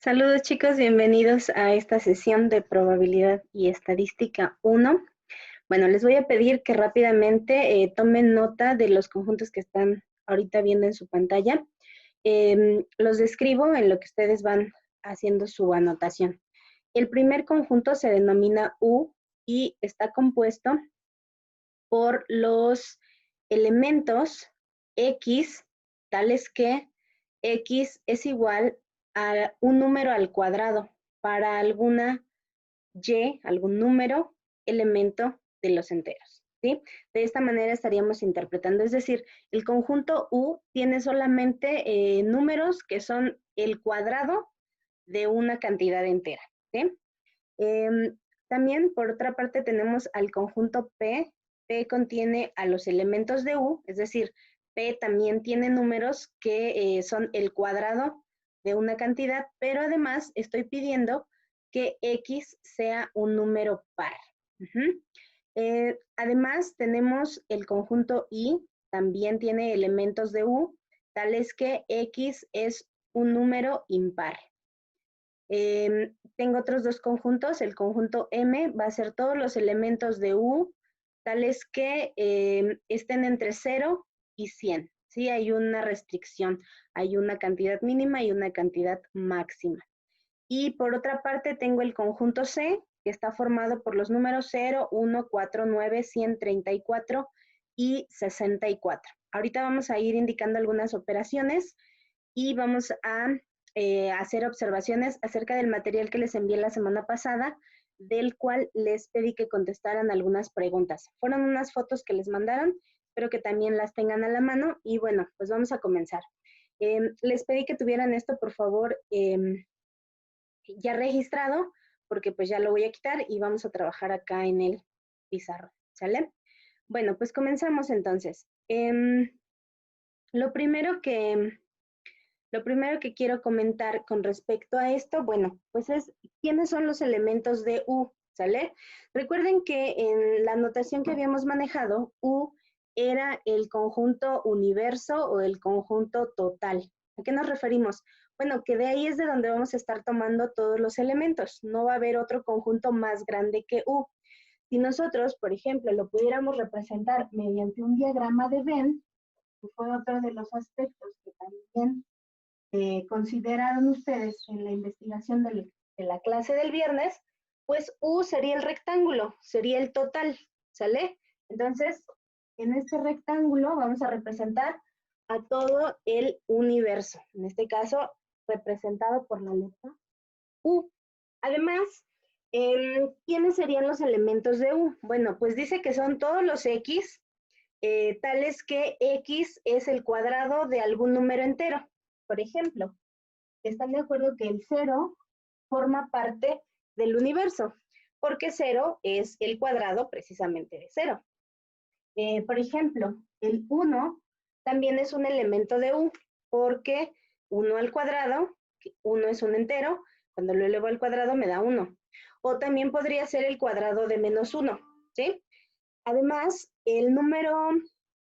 Saludos chicos, bienvenidos a esta sesión de probabilidad y estadística 1. Bueno, les voy a pedir que rápidamente tomen nota de los conjuntos que están ahorita viendo en su pantalla. Los describo en lo que ustedes van haciendo su anotación. El primer conjunto se denomina U y está compuesto por los elementos X, tales que X es igual a un número al cuadrado para alguna Y, algún número, elemento de los enteros, ¿sí? De esta manera estaríamos interpretando, es decir, el conjunto U tiene solamente números que son el cuadrado de una cantidad entera, ¿sí? También, por otra parte, tenemos al conjunto P. P contiene a los elementos de U, es decir, P también tiene números que son el cuadrado de una cantidad, pero además estoy pidiendo que X sea un número par. Además, tenemos el conjunto I, también tiene elementos de U, tales que X es un número impar. Tengo otros dos conjuntos. El conjunto M va a ser todos los elementos de U, tales que estén entre 0 y 100. ¿Sí? Hay una restricción, hay una cantidad mínima y una cantidad máxima. Y por otra parte tengo el conjunto C, que está formado por los números 0, 1, 4, 9, 134 y 64. Ahorita vamos a ir indicando algunas operaciones y vamos a hacer observaciones acerca del material que les envié la semana pasada, del cual les pedí que contestaran algunas preguntas. Fueron unas fotos que les mandaron, espero que también las tengan a la mano y bueno, pues vamos a comenzar. Les pedí que tuvieran esto, por favor, ya registrado, porque pues ya lo voy a quitar y vamos a trabajar acá en el pizarro, ¿sale? Bueno, pues comenzamos entonces. Lo primero que quiero comentar con respecto a esto, bueno, pues es quiénes son los elementos de U, ¿sale? Recuerden que en la notación que habíamos manejado, U era el conjunto universo o el conjunto total. ¿A qué nos referimos? Bueno, que de ahí es de donde vamos a estar tomando todos los elementos. No va a haber otro conjunto más grande que U. Si nosotros, por ejemplo, lo pudiéramos representar mediante un diagrama de Venn, que fue otro de los aspectos que también consideraron ustedes en la investigación de la clase del viernes, pues U sería el rectángulo, sería el total, ¿sale? Entonces, en este rectángulo vamos a representar a todo el universo, en este caso representado por la letra U. Además, ¿quiénes serían los elementos de U? Bueno, pues dice que son todos los X, tales que X es el cuadrado de algún número entero. Por ejemplo, ¿están de acuerdo que el 0 forma parte del universo? Porque 0 es el cuadrado precisamente de 0. Por ejemplo, el 1 también es un elemento de U, porque 1 al cuadrado, 1 es un entero, cuando lo elevo al cuadrado me da 1. O también podría ser el cuadrado de menos 1, ¿sí? Además, el número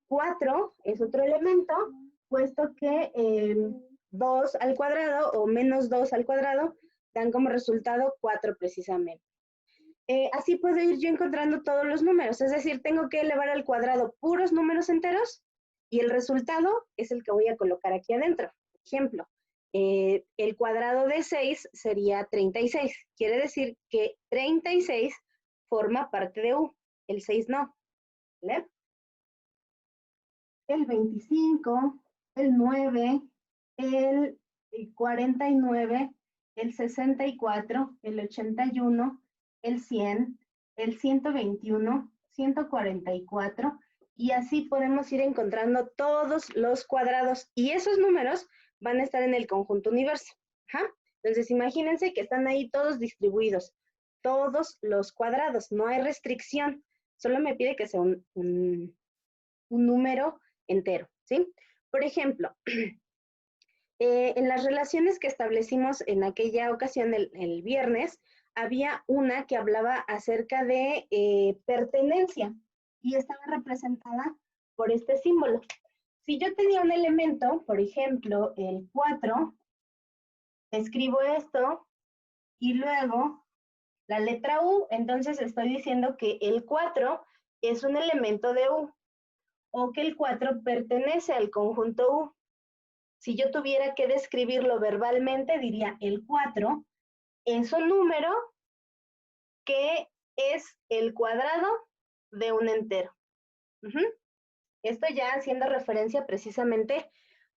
4 es otro elemento, puesto que 2 al cuadrado o menos 2 al cuadrado dan como resultado 4 precisamente. Así puedo ir yo encontrando todos los números, es decir, tengo que elevar al cuadrado puros números enteros y el resultado es el que voy a colocar aquí adentro. Por ejemplo, el cuadrado de 6 sería 36, quiere decir que 36 forma parte de U, el 6 no, ¿vale? El 25, el 9, el 49, el 64, el 81, el 100, el 121, 144, y así podemos ir encontrando todos los cuadrados, y esos números van a estar en el conjunto universo. Ajá. Entonces imagínense que están ahí todos distribuidos, todos los cuadrados, no hay restricción, solo me pide que sea un número entero, ¿sí? Por ejemplo, en las relaciones que establecimos en aquella ocasión, el viernes, había una que hablaba acerca de pertenencia y estaba representada por este símbolo. Si yo tenía un elemento, por ejemplo, el 4, escribo esto y luego la letra U, entonces estoy diciendo que el 4 es un elemento de U o que el 4 pertenece al conjunto U. Si yo tuviera que describirlo verbalmente, diría el 4 es un número que es el cuadrado de un entero. Esto ya haciendo referencia precisamente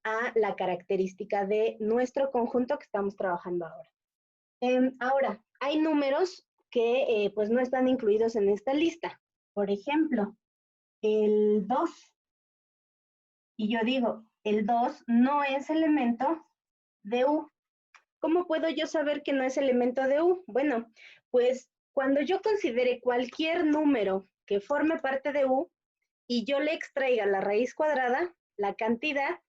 a la característica de nuestro conjunto que estamos trabajando ahora. Ahora, hay números que pues no están incluidos en esta lista. Por ejemplo, el 2. Y yo digo, el 2 no es elemento de U. ¿Cómo puedo yo saber que no es elemento de U? Bueno, pues cuando yo considere cualquier número que forme parte de U y yo le extraiga la raíz cuadrada, la cantidad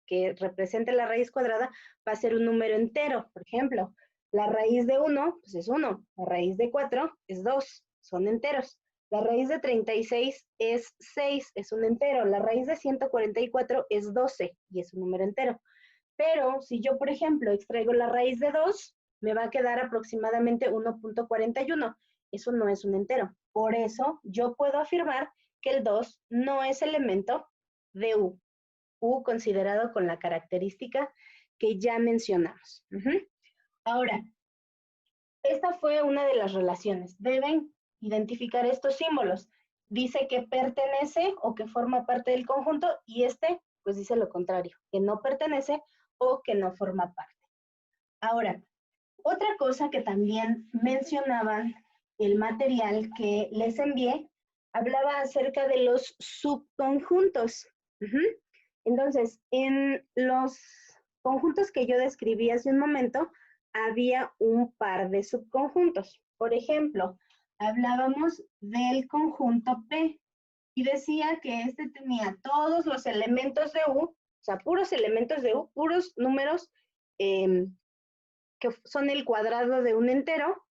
que represente la raíz cuadrada va a ser un número entero. Por ejemplo, la raíz de 1 pues es 1, la raíz de 4 es 2, son enteros. La raíz de 36 es 6, es un entero. La raíz de 144 es 12 y es un número entero. Pero si yo, por ejemplo, extraigo la raíz de 2, me va a quedar aproximadamente 1.41. Eso no es un entero. Por eso yo puedo afirmar que el 2 no es elemento de U. U considerado con la característica que ya mencionamos. Ahora, esta fue una de las relaciones. Deben identificar estos símbolos. Dice que pertenece o que forma parte del conjunto y este, pues dice lo contrario, que no pertenece o que no forma parte. Ahora, otra cosa que también mencionaban el material que les envié, hablaba acerca de los subconjuntos. Entonces, en los conjuntos que yo describí hace un momento, había un par de subconjuntos. Por ejemplo, hablábamos del conjunto P y decía que este tenía todos los elementos de U, o sea, puros elementos de U, puros números que son el cuadrado de un entero,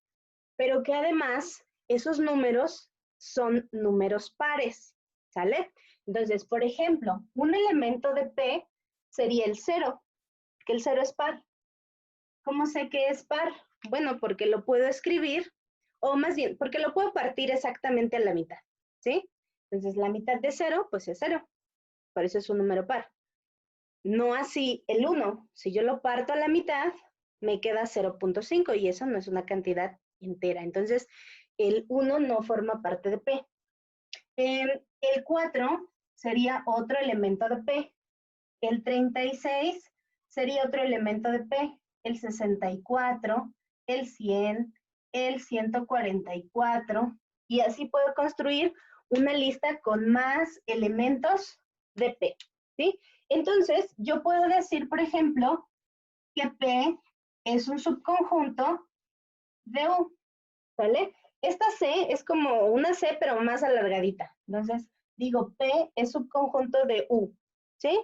pero que además esos números son números pares, ¿sale? Entonces, por ejemplo, un elemento de P sería el 0, que el 0 es par. ¿Cómo sé que es par? Bueno, porque lo puedo escribir, o más bien, porque lo puedo partir exactamente a la mitad, ¿sí? Entonces, la mitad de 0, pues es 0, por eso es un número par. No así el 1, si yo lo parto a la mitad, me queda 0.5 y eso no es una cantidad entera. Entonces, el 1 no forma parte de P. El 4 sería otro elemento de P. El 36 sería otro elemento de P. El 64, el 100, el 144. Y así puedo construir una lista con más elementos de P. ¿Sí? Entonces, yo puedo decir, por ejemplo, que P es un subconjunto de U, ¿vale? Esta C es como una C, pero más alargadita. Entonces, digo, P es subconjunto de U, ¿sí?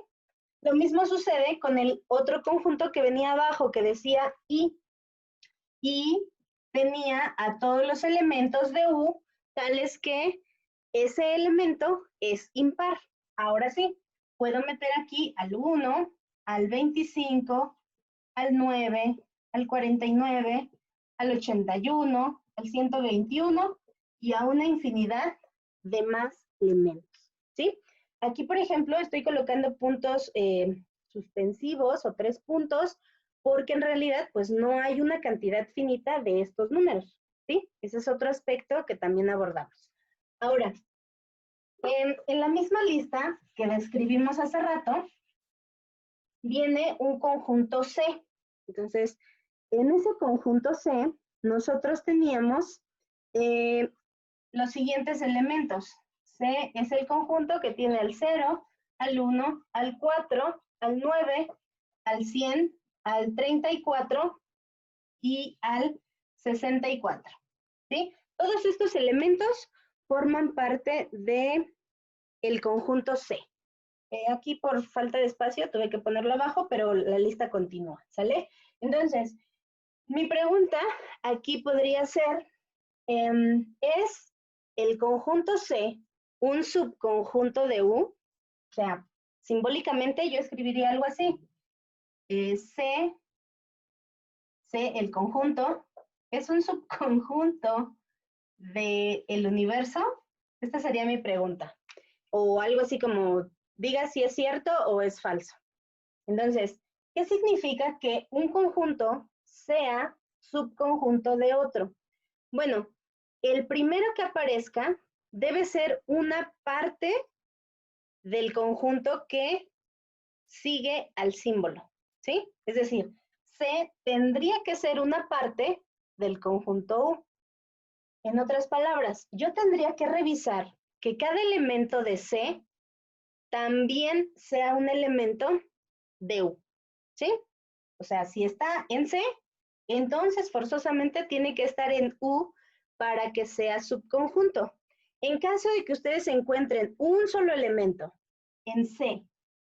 Lo mismo sucede con el otro conjunto que venía abajo, que decía I. I tenía a todos los elementos de U, tales que ese elemento es impar. Ahora sí, puedo meter aquí al 1, al 25, al 9, al 49, al 81, al 121 y a una infinidad de más elementos, ¿sí? Aquí, por ejemplo, estoy colocando puntos suspensivos o 3 puntos porque en realidad pues no hay una cantidad finita de estos números, ¿sí? Ese es otro aspecto que también abordamos. Ahora, en la misma lista que describimos hace rato, viene un conjunto C. Entonces, en ese conjunto C, nosotros teníamos los siguientes elementos. C es el conjunto que tiene al 0, al 1, al 4, al 9, al 100, al 34 y al 64. ¿Sí? Todos estos elementos forman parte del conjunto C. Aquí por falta de espacio tuve que ponerlo abajo, pero la lista continúa, ¿sale? Entonces, mi pregunta aquí podría ser, ¿es el conjunto C un subconjunto de U? O sea, simbólicamente yo escribiría algo así. C C, el conjunto, es un subconjunto del universo. Esta sería mi pregunta. O algo así como, diga si es cierto o es falso. Entonces, ¿qué significa que un conjunto sea subconjunto de otro? Bueno, el primero que aparezca debe ser una parte del conjunto que sigue al símbolo, ¿sí? Es decir, C tendría que ser una parte del conjunto U. En otras palabras, yo tendría que revisar que cada elemento de C también sea un elemento de U, ¿sí? O sea, si está en C, entonces forzosamente tiene que estar en U para que sea subconjunto. En caso de que ustedes encuentren un solo elemento en C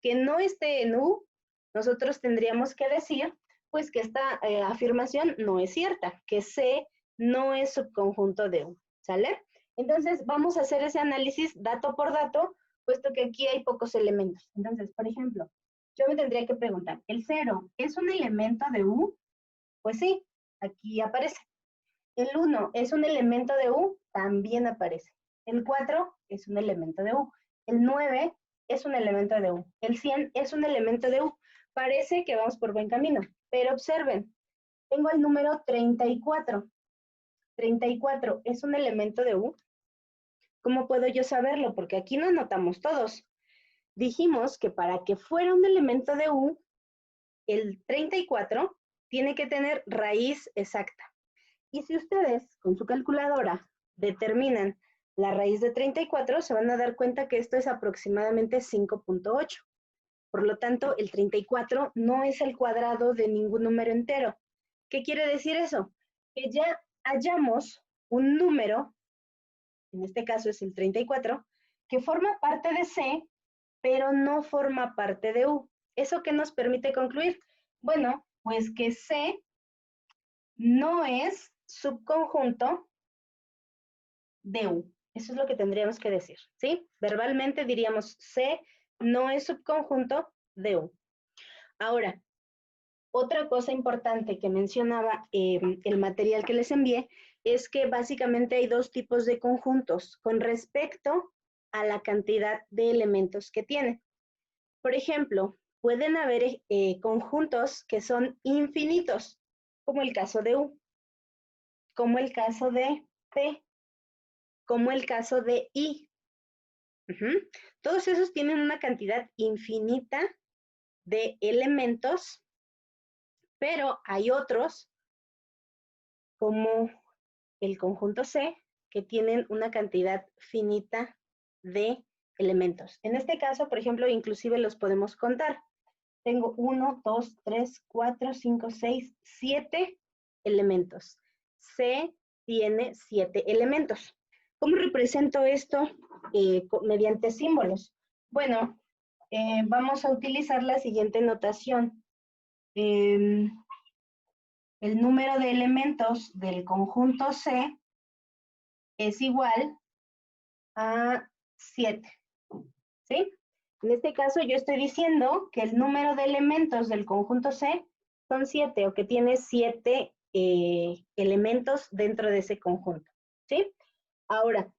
que no esté en U, nosotros tendríamos que decir, pues, que esta afirmación no es cierta, que C no es subconjunto de U, ¿sale? Entonces, vamos a hacer ese análisis dato por dato, puesto que aquí hay pocos elementos. Entonces, por ejemplo, yo me tendría que preguntar, ¿el 0 es un elemento de U? Pues sí, aquí aparece. El 1 es un elemento de U, también aparece. El 4 es un elemento de U. El 9 es un elemento de U. El 100 es un elemento de U. Parece que vamos por buen camino, pero observen, tengo el número 34. 34 es un elemento de U. ¿Cómo puedo yo saberlo? Porque aquí no anotamos todos. Dijimos que para que fuera un elemento de U, el 34 tiene que tener raíz exacta. Y si ustedes con su calculadora determinan la raíz de 34, se van a dar cuenta que esto es aproximadamente 5.8. Por lo tanto, el 34 no es el cuadrado de ningún número entero. ¿Qué quiere decir eso? Que ya hallamos un número, en este caso es el 34, que forma parte de C, pero no forma parte de U. ¿Eso qué nos permite concluir? Bueno, pues que C no es subconjunto de U. Eso es lo que tendríamos que decir, ¿sí? Verbalmente diríamos C no es subconjunto de U. Ahora, otra cosa importante que mencionaba el material que les envié es que básicamente hay dos tipos de conjuntos con respecto a la cantidad de elementos que tienen. Por ejemplo, pueden haber conjuntos que son infinitos, como el caso de U, como el caso de P, como el caso de I. Todos esos tienen una cantidad infinita de elementos, pero hay otros, como el conjunto C, que tienen una cantidad finita de elementos. En este caso, por ejemplo, inclusive los podemos contar. Tengo 1, 2, 3, 4, 5, 6, 7 elementos. C tiene 7 elementos. ¿Cómo represento esto mediante símbolos? Bueno, vamos a utilizar la siguiente notación. El número de elementos del conjunto C es igual a 7, ¿sí? En este caso yo estoy diciendo que el número de elementos del conjunto C son 7 o que tiene 7 elementos dentro de ese conjunto, ¿sí? Ahora,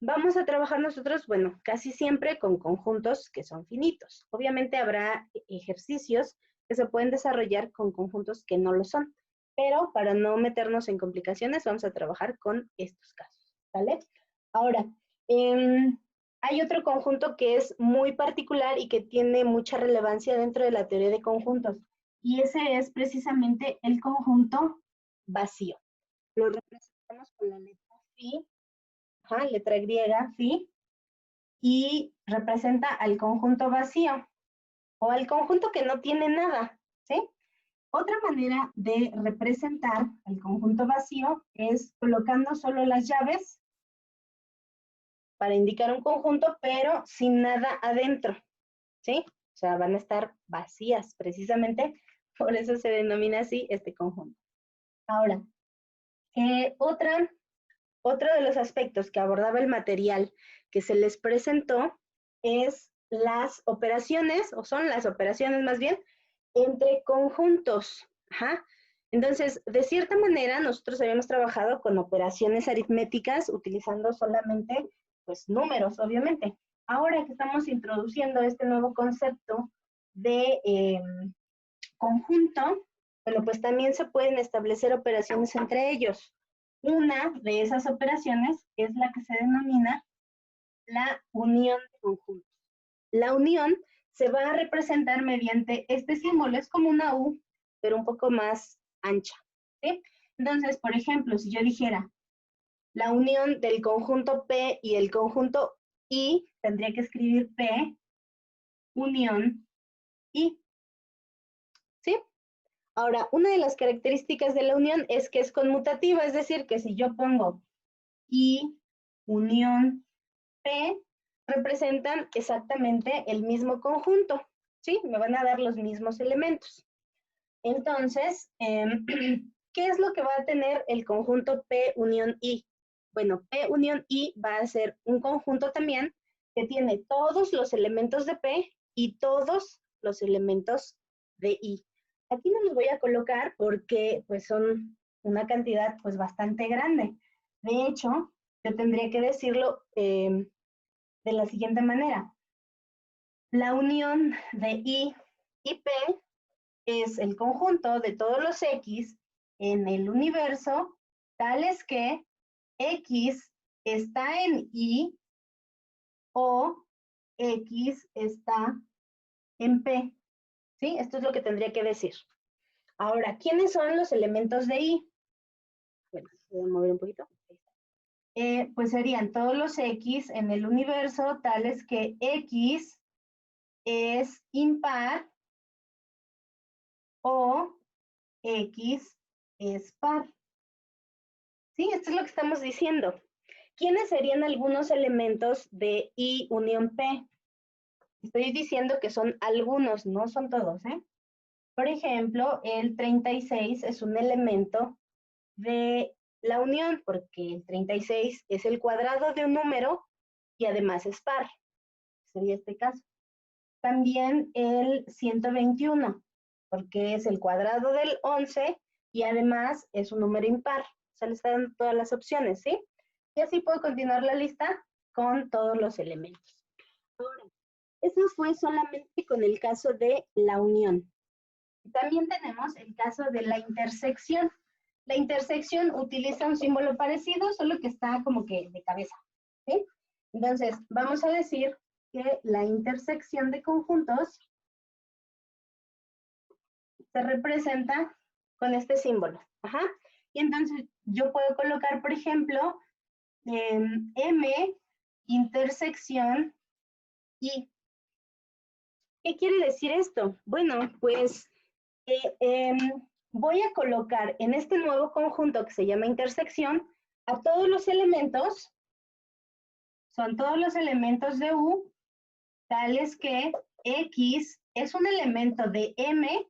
vamos a trabajar nosotros, bueno, casi siempre con conjuntos que son finitos. Obviamente habrá ejercicios que se pueden desarrollar con conjuntos que no lo son, pero para no meternos en complicaciones vamos a trabajar con estos casos, ¿vale? Ahora, hay otro conjunto que es muy particular y que tiene mucha relevancia dentro de la teoría de conjuntos, y ese es precisamente el conjunto vacío. Lo representamos con la letra phi, letra griega, phi, y representa al conjunto vacío o al conjunto que no tiene nada, ¿sí? Otra manera de representar el conjunto vacío es colocando solo las llaves para indicar un conjunto, pero sin nada adentro, ¿sí? O sea, van a estar vacías, precisamente por eso se denomina así este conjunto. Ahora, otro de los aspectos que abordaba el material que se les presentó es las operaciones, o son las operaciones más bien, entre conjuntos. Entonces, de cierta manera, nosotros habíamos trabajado con operaciones aritméticas utilizando solamente, pues, números, obviamente. Ahora que estamos introduciendo este nuevo concepto de conjunto, bueno, pues también se pueden establecer operaciones entre ellos. Una de esas operaciones es la que se denomina la unión de conjuntos. La unión se va a representar mediante este símbolo, es como una U, pero un poco más ancha, ¿sí? Entonces, por ejemplo, si yo dijera la unión del conjunto P y el conjunto I, tendría que escribir P, unión, I, ¿sí? Ahora, una de las características de la unión es que es conmutativa, es decir, que si yo pongo I, unión, P, representan exactamente el mismo conjunto, ¿sí? Me van a dar los mismos elementos. Entonces, ¿qué es lo que va a tener el conjunto P unión I? Bueno, P unión I va a ser un conjunto también que tiene todos los elementos de P y todos los elementos de I. Aquí no los voy a colocar porque pues son una cantidad pues bastante grande. De hecho, yo tendría que decirlo de la siguiente manera. La unión de I y P es el conjunto de todos los X en el universo, tales que X está en I o X está en P. ¿Sí? Esto es lo que tendría que decir. Ahora, ¿quiénes son los elementos de I? Bueno, voy a mover un poquito. Pues serían todos los X en el universo, tales que X es impar o X es par. ¿Sí? Esto es lo que estamos diciendo. ¿Quiénes serían algunos elementos de I unión P? Estoy diciendo que son algunos, no son todos, ¿eh? Por ejemplo, el 36 es un elemento de la unión, porque el 36 es el cuadrado de un número y además es par. Sería este caso. También el 121, porque es el cuadrado del 11 y además es un número impar. Se le están dando todas las opciones, ¿sí? Y así puedo continuar la lista con todos los elementos. Ahora, eso fue solamente con el caso de la unión. También tenemos el caso de la intersección. La intersección utiliza un símbolo parecido, solo que está como que de cabeza, ¿sí? Entonces, vamos a decir que la intersección de conjuntos se representa con este símbolo. Ajá. Y entonces yo puedo colocar, por ejemplo, M intersección I. ¿Qué quiere decir esto? Bueno, pues voy a colocar en este nuevo conjunto que se llama intersección a todos los elementos, son todos los elementos de U, tales que X es un elemento de M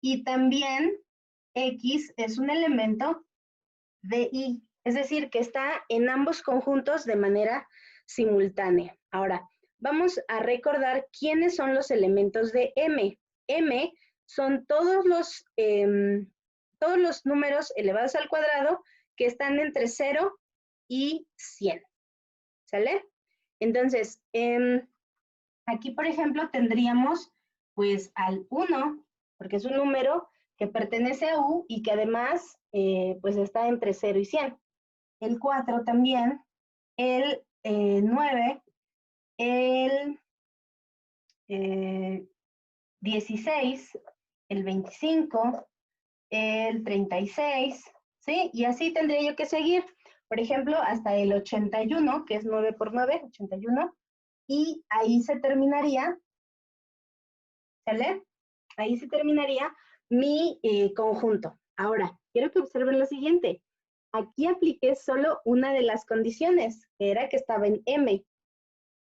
y también X es un elemento de I. Es decir, que está en ambos conjuntos de manera simultánea. Ahora, vamos a recordar quiénes son los elementos de M. M son todos los números elevados al cuadrado que están entre 0 y 100. ¿Sale? Entonces, aquí, por ejemplo, tendríamos pues al 1, porque es un número que pertenece a U y que además pues está entre 0 y 100. El 4 también, el 9, el 16, el 25, el 36, ¿sí? Y así tendría yo que seguir. Por ejemplo, hasta el 81, que es 9 por 9, 81, y ahí se terminaría, ¿sale? Ahí se terminaría mi conjunto. Ahora, quiero que observen lo siguiente. Aquí apliqué solo una de las condiciones, que era que estaba en M.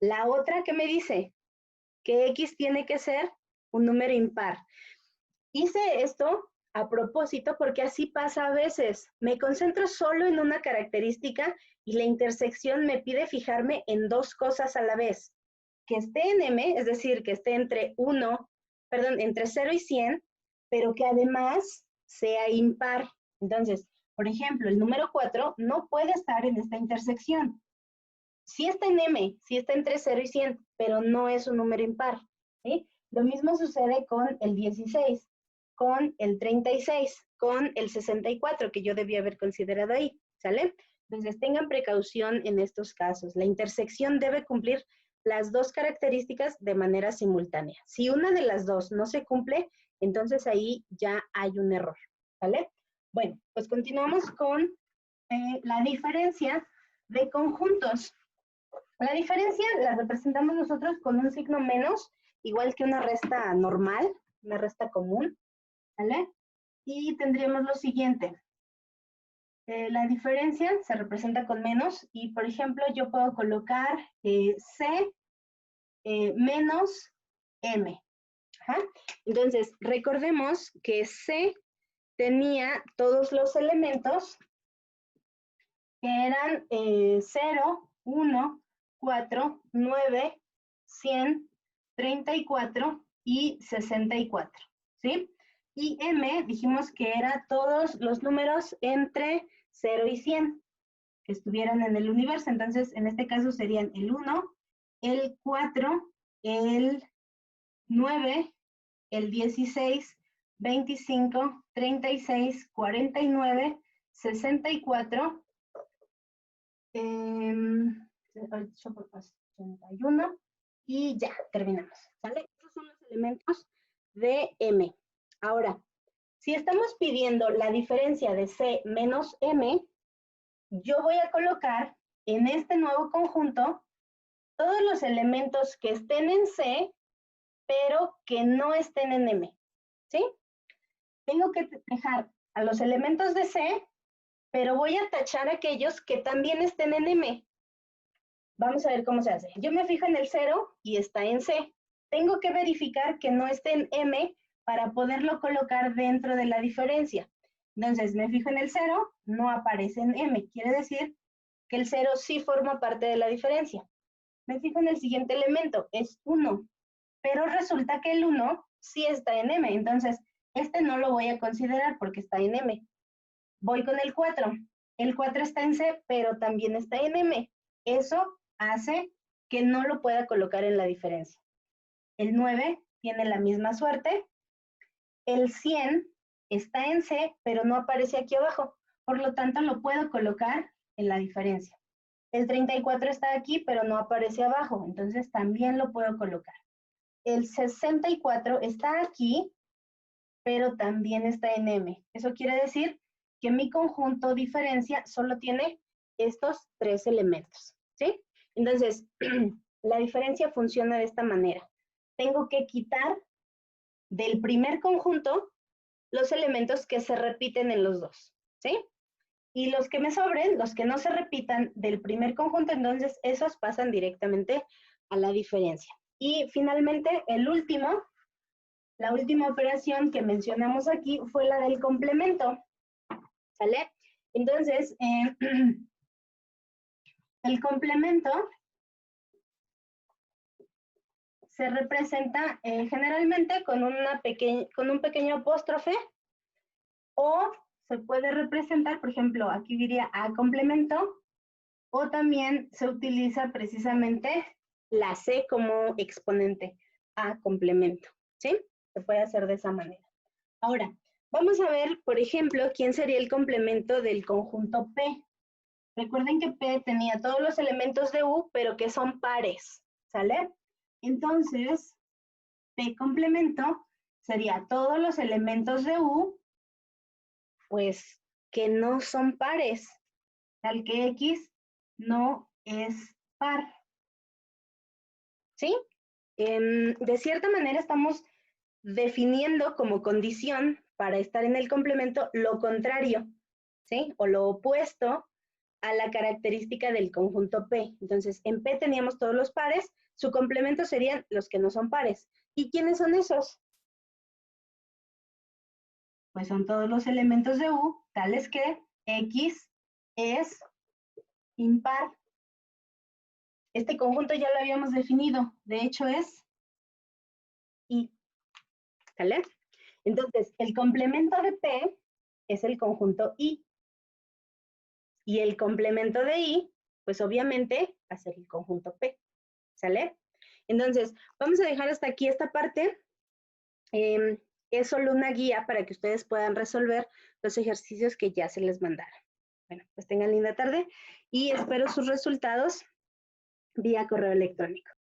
La otra que me dice que X tiene que ser un número impar. Hice esto a propósito porque así pasa a veces. Me concentro solo en una característica y la intersección me pide fijarme en dos cosas a la vez. Que esté en M, es decir, que esté entre 0 y 100, pero que además sea impar. Entonces, por ejemplo, el número 4 no puede estar en esta intersección. Sí está en M, sí está entre 0 y 100, pero no es un número impar, ¿sí? Lo mismo sucede con el 16, con el 36, con el 64, que yo debía haber considerado ahí, ¿sale? Entonces, tengan precaución en estos casos. La intersección debe cumplir las dos características de manera simultánea. Si una de las dos no se cumple, entonces ahí ya hay un error, ¿vale? Bueno, pues continuamos con la diferencia de conjuntos. La diferencia la representamos nosotros con un signo menos, igual que una resta normal, una resta común, ¿vale? Y tendríamos lo siguiente. La diferencia se representa con menos y, por ejemplo, yo puedo colocar C menos M. Ajá. Entonces, recordemos que C tenía todos los elementos que eran 0, 1, 4, 9, 100, 34 y 64, ¿sí? Y M dijimos que era todos los números entre 0 y 100 que estuvieran en el universo. Entonces, en este caso serían el 1, el 4, el 9, el 16, 25, 36, 49, 64, 81 y ya, terminamos, ¿sale? Esos son los elementos de M. Ahora, si estamos pidiendo la diferencia de C menos M, yo voy a colocar en este nuevo conjunto todos los elementos que estén en C, pero que no estén en M, ¿sí? Tengo que dejar a los elementos de C, pero voy a tachar aquellos que también estén en M. Vamos a ver cómo se hace. Yo me fijo en el 0 y está en C. Tengo que verificar que no esté en M para poderlo colocar dentro de la diferencia. Entonces, me fijo en el 0, no aparece en M. Quiere decir que el 0 sí forma parte de la diferencia. Me fijo en el siguiente elemento, es 1. Pero resulta que el 1 sí está en M. Entonces, este no lo voy a considerar porque está en M. Voy con el 4. El 4 está en C, pero también está en M. Eso hace que no lo pueda colocar en la diferencia. El 9 tiene la misma suerte. El 100 está en C, pero no aparece aquí abajo. Por lo tanto, lo puedo colocar en la diferencia. El 34 está aquí, pero no aparece abajo. Entonces, también lo puedo colocar. El 64 está aquí, pero también está en M. Eso quiere decir que mi conjunto diferencia solo tiene estos 3 elementos, ¿sí? Entonces, la diferencia funciona de esta manera. Tengo que quitar del primer conjunto los elementos que se repiten en los dos, ¿sí? Y los que me sobren, los que no se repitan del primer conjunto, entonces esos pasan directamente a la diferencia. Y finalmente, la última operación que mencionamos aquí fue la del complemento, ¿sale? Entonces, el complemento se representa generalmente con un pequeño apóstrofe o se puede representar, por ejemplo, aquí diría A complemento, o también se utiliza precisamente la C como exponente, A complemento, ¿sí? Se puede hacer de esa manera. Ahora, vamos a ver, por ejemplo, quién sería el complemento del conjunto P. Recuerden que P tenía todos los elementos de U, pero que son pares, ¿sale? Entonces, P complemento sería todos los elementos de U, pues, que no son pares, tal que X no es par, ¿sí? De cierta manera estamos definiendo como condición para estar en el complemento lo contrario, ¿sí? O lo opuesto a la característica del conjunto P. Entonces, en P teníamos todos los pares, su complemento serían los que no son pares. ¿Y quiénes son esos? Pues son todos los elementos de U, tales que X es impar. Este conjunto ya lo habíamos definido, de hecho es Y, ¿sale? Entonces, el complemento de P es el conjunto I. Y el complemento de I, pues obviamente va a ser el conjunto P. ¿Sale? Entonces, vamos a dejar hasta aquí esta parte. Es solo una guía para que ustedes puedan resolver los ejercicios que ya se les mandaron. Bueno, pues tengan linda tarde y espero sus resultados vía correo electrónico.